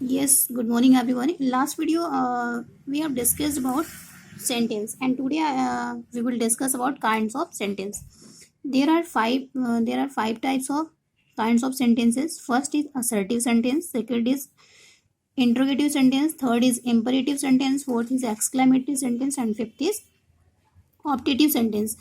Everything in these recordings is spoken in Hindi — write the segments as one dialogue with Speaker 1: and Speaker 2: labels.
Speaker 1: Yes, good morning everyone. In last video, we have discussed about sentence, and today we will discuss about kinds of sentence. There are five. There are five types of kinds of sentences. First is assertive sentence. Second is interrogative sentence. Third is imperative sentence. Fourth is exclamatory sentence, and fifth is optative sentence.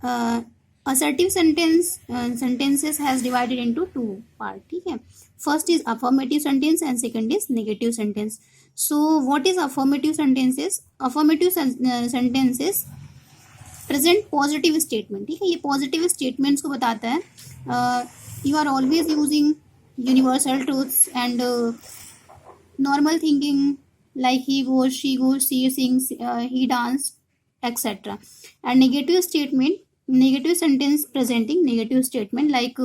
Speaker 1: uh, Assertive sentences has divided into two part. ठीक है. First is affirmative sentence and second is negative sentence. So what is affirmative sentences? Affirmative sentences present positive statement. ठीक है, ये positive statements को बताता है. You are always using universal truths and normal thinking, like he goes, she goes, she sings, he danced, etc. And negative sentence presenting negative statement, like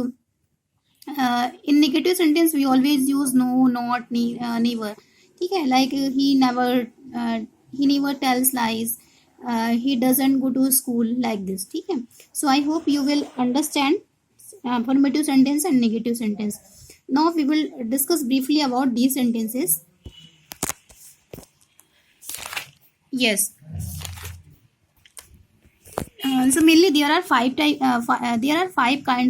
Speaker 1: in negative sentence we always use no, not, never. ठीक है, like he never tells lies, he doesn't go to school, like this. ठीक है. So I hope you will understand affirmative sentence and negative sentence. Now we will discuss briefly about these sentences. Yes. So mainly there are five kinds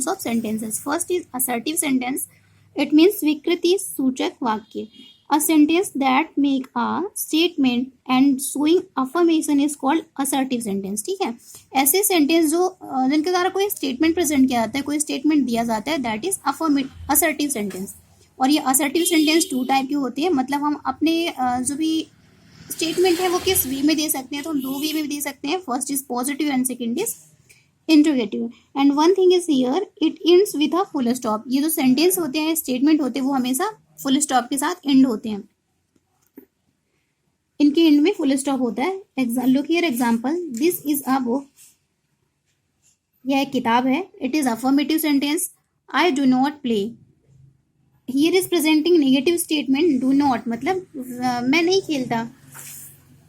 Speaker 1: of sentences. First is assertive sentence. It means स्वीकृति सूचक वाक्य. A sentence that make a statement and showing affirmation is called assertive sentence. ठीक है, ऐसे सेंटेंस जो जिनके द्वारा कोई स्टेटमेंट प्रेजेंट किया जाता है, कोई स्टेटमेंट दिया जाता है, दैट इज असर्टिव सेंटेंस. और ये असर्टिव सेंटेंस टू टाइप की होती है. मतलब हम अपने जो भी स्टेटमेंट है वो किस वे में दे सकते हैं, तो हम दो वे में दे सकते हैं. First is positive and second is interrogative. And one thing is here, it ends with a full stop. ये जो सेंटेंस होते हैं, स्टेटमेंट होते हैं, वो हमेशा फुल स्टॉप के साथ एंड होते हैं. इनके एंड में फुल स्टॉप होता है. Look here example, this is a book. यह एक किताब है. It is affirmative sentence. I do not play. Here is presenting negative statement. Do not मतलब मैं नहीं खेलता,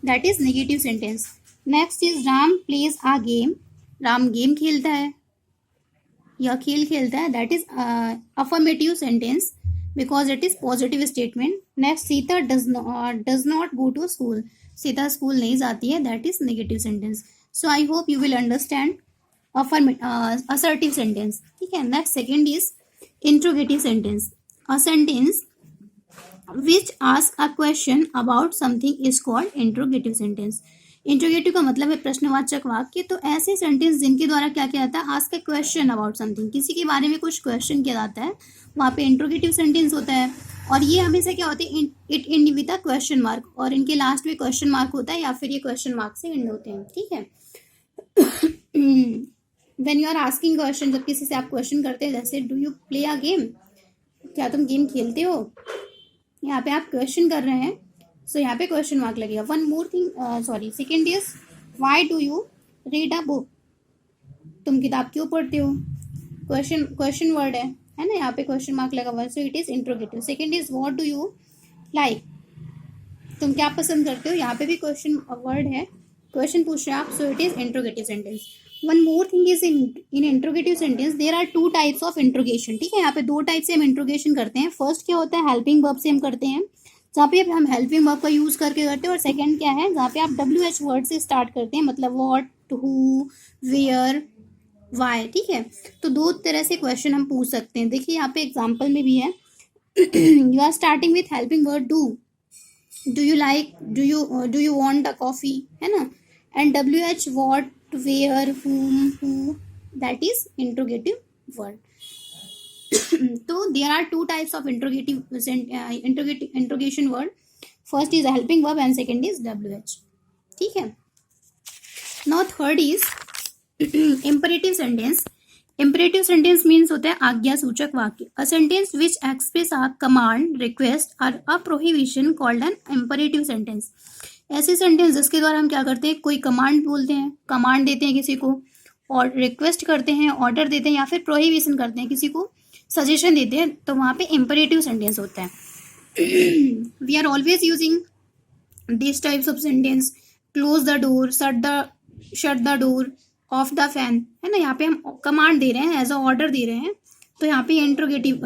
Speaker 1: that is negative sentence. Next is Ram plays a game. Ram game खेलता है या खेल खेलता है, that is affirmative sentence because it is positive statement. Next, Sita does not go to school. Sita school नहीं जाती है, that is negative sentence. So I hope you will understand assertive sentence. ठीक है. Next, second is interrogative sentence. A sentence which ask a question about something is called interrogative sentence. Interrogative का मतलब है प्रश्नवाचक वाक्य. तो ऐसे सेंटेंस जिनके द्वारा क्या किया जाता है, ask A question about something, किसी के बारे में कुछ क्वेश्चन किया जाता है, वहाँ पे इंट्रोगेटिव सेंटेंस होता है. और ये हमेशा क्या होते हैं, it and with a question mark, और इनके लास्ट में क्वेश्चन मार्क होता है या फिर ये क्वेश्चन मार्क से एंड होते हैं. ठीक है. When you are asking question, जब किसी से आप क्वेश्चन करते हैं, जैसे do you play a game, क्या तुम गेम खेलते हो, यहाँ पे आप क्वेश्चन कर रहे हैं, सो यहाँ पे क्वेश्चन मार्क लगेगा. One more thing, sorry, second is why do you read a book. तुम किताब क्यों पढ़ते हो, क्वेश्चन वर्ड है ना, यहाँ पे क्वेश्चन मार्क लगा हुआ है, so it is interrogative. Second is what do you like. तुम क्या पसंद करते हो, यहाँ पे भी क्वेश्चन वर्ड है, क्वेश्चन पूछ रहे हैं आप, so it is interrogative sentence. One more thing is in interrogative sentence there are two types of interrogation. ठीक है, यहाँ पे दो टाइप से हम इंट्रोगेशन करते हैं. फर्स्ट क्या होता है, हेल्पिंग वर्ब से हम करते हैं, जहाँ पे हम हेल्पिंग वर्ब का यूज करके करते हैं. और सेकंड क्या है, जहाँ पे आप WH वर्ड से स्टार्ट करते हैं, मतलब व्हाट, हु, वेयर, वाई. ठीक है. तो दो तरह से क्वेश्चन हम पूछ सकते हैं. देखिए यहाँ पे एग्जाम्पल में भी है. You are starting with helping word do you like, do you want a coffee, है ना. And WH what, where, whom, who, that is interrogative word. So there are two types of interrogation word. First is a helping verb and second is WH. ठीक है. Now third is imperative sentence. Imperative sentence means होता है आज्ञा सूचक वाक्य. A sentence which express a command, request or a prohibition called an imperative sentence. ऐसे सेंटेंस जिसके द्वारा हम क्या करते हैं, कोई कमांड बोलते हैं, कमांड देते हैं किसी को, और रिक्वेस्ट करते हैं, ऑर्डर देते हैं, या फिर प्रोहिबिशन करते हैं, किसी को सजेशन देते हैं, तो वहाँ पे इम्परेटिव सेंटेंस होता है. We are always using this types of sentence. Close the door, shut the door, off the fan, है ना. यहाँ पे हम कमांड दे रहे हैं, एज अ ऑर्डर दे रहे हैं, तो यहाँ पे इंट्रोगेटिव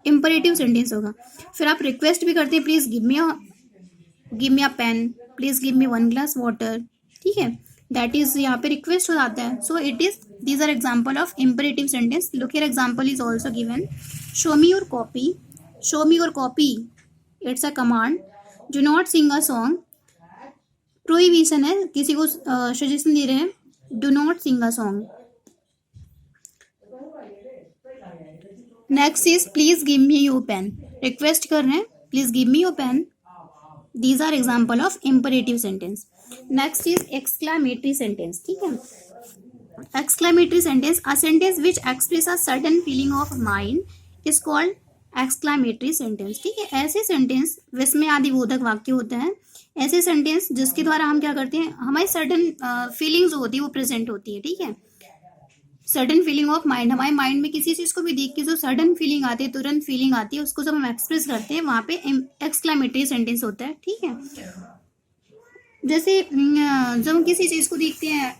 Speaker 1: इम्परेटिव सेंटेंस होगा। फिर आप रिक्वेस्ट भी करते हैं, please give me a pen, please give me 1 glass water, ठीक है, दैट इज यहाँ पे रिक्वेस्ट हो जाता है। So it is, these are example of imperative sentence. Look here, example is also given, show me your copy, show me your copy, it's a command. Do not sing a song, prohibition है, किसी को सजेशन दे रहे हैं, do not sing a song. Next is please give me your pen, request कर रहे हैं, please give me your pen. These are example of imperative sentence. Next is exclamatory sentence, ठीक है। Exclamatory sentence, a sentence which express a certain feeling of mind is called exclamatory sentence, ठीक है। ऐसे सेंटेंस विस्मय आदि बोधक वाक्य होते हैं, ऐसे सेंटेंस जिसके द्वारा हम क्या करते हैं, हमारी सर्टन फीलिंग्स होती है वो प्रेजेंट होती है, ठीक है। सडन फीलिंग ऑफ माइंड, हमारे माइंड में किसी चीज को भी देख के जो सडन फीलिंग आती है, तुरंत फीलिंग आती है, उसको जब हम एक्सप्रेस करते हैं वहां पे एक्सक्लेमेटरी सेंटेंस होता है, ठीक है। जैसे जब हम किसी चीज को देखते हैं,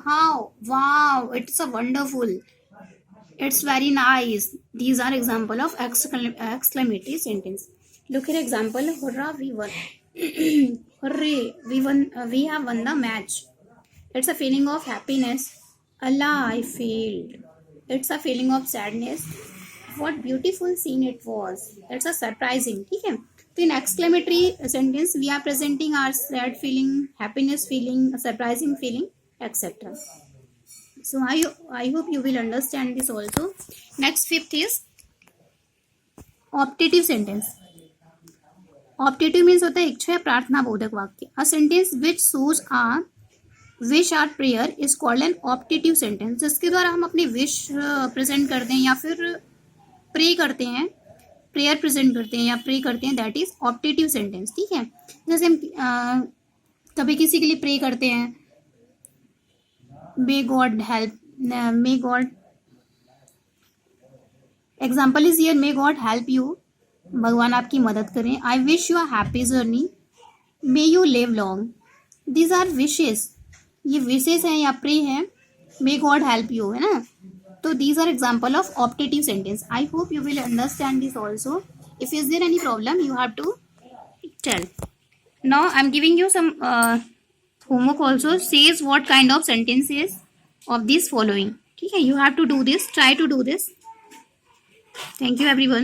Speaker 1: how, wow, it's a wonderful, it's very nice, these are example of exclamatory sentence. Look here example, hurrah we won, hurray we have won the match, it's a feeling of happiness, Allah, I failed. It's a feeling of sadness. What beautiful scene it was. It's a surprising. ठीक है। तो in exclamatory sentence we are presenting our sad feeling, happiness feeling, surprising feeling, etc. So I hope you will understand this also. Next, fifth is optative sentence. Optative means होता है इच्छा या प्रार्थना बोधक वाक्य। A sentence which shows a wish or prayer is called an optative sentence, जिसके द्वारा हम अपनी विश प्रेजेंट करते हैं या फिर प्रे करते हैं, प्रेयर प्रेजेंट करते हैं या प्रे करते हैं, दैट इज ऑप्टेटिव सेंटेंस, ठीक है। जैसे हम कभी किसी के लिए प्रे करते हैं, may God help, may God, example is here, may God help you, भगवान आपकी मदद करें। I wish you a happy journey, may you live long, these are wishes, ये विशेष है या प्रे है, मे गॉड हेल्प यू, है ना। तो these are example of optative sentence. I hope you will understand this also. If is there any problem you have to tell. Now I am giving you some homework also, says what kind of sentences of this following, ठीक है। You have to do this, try to do this. Thank you everyone.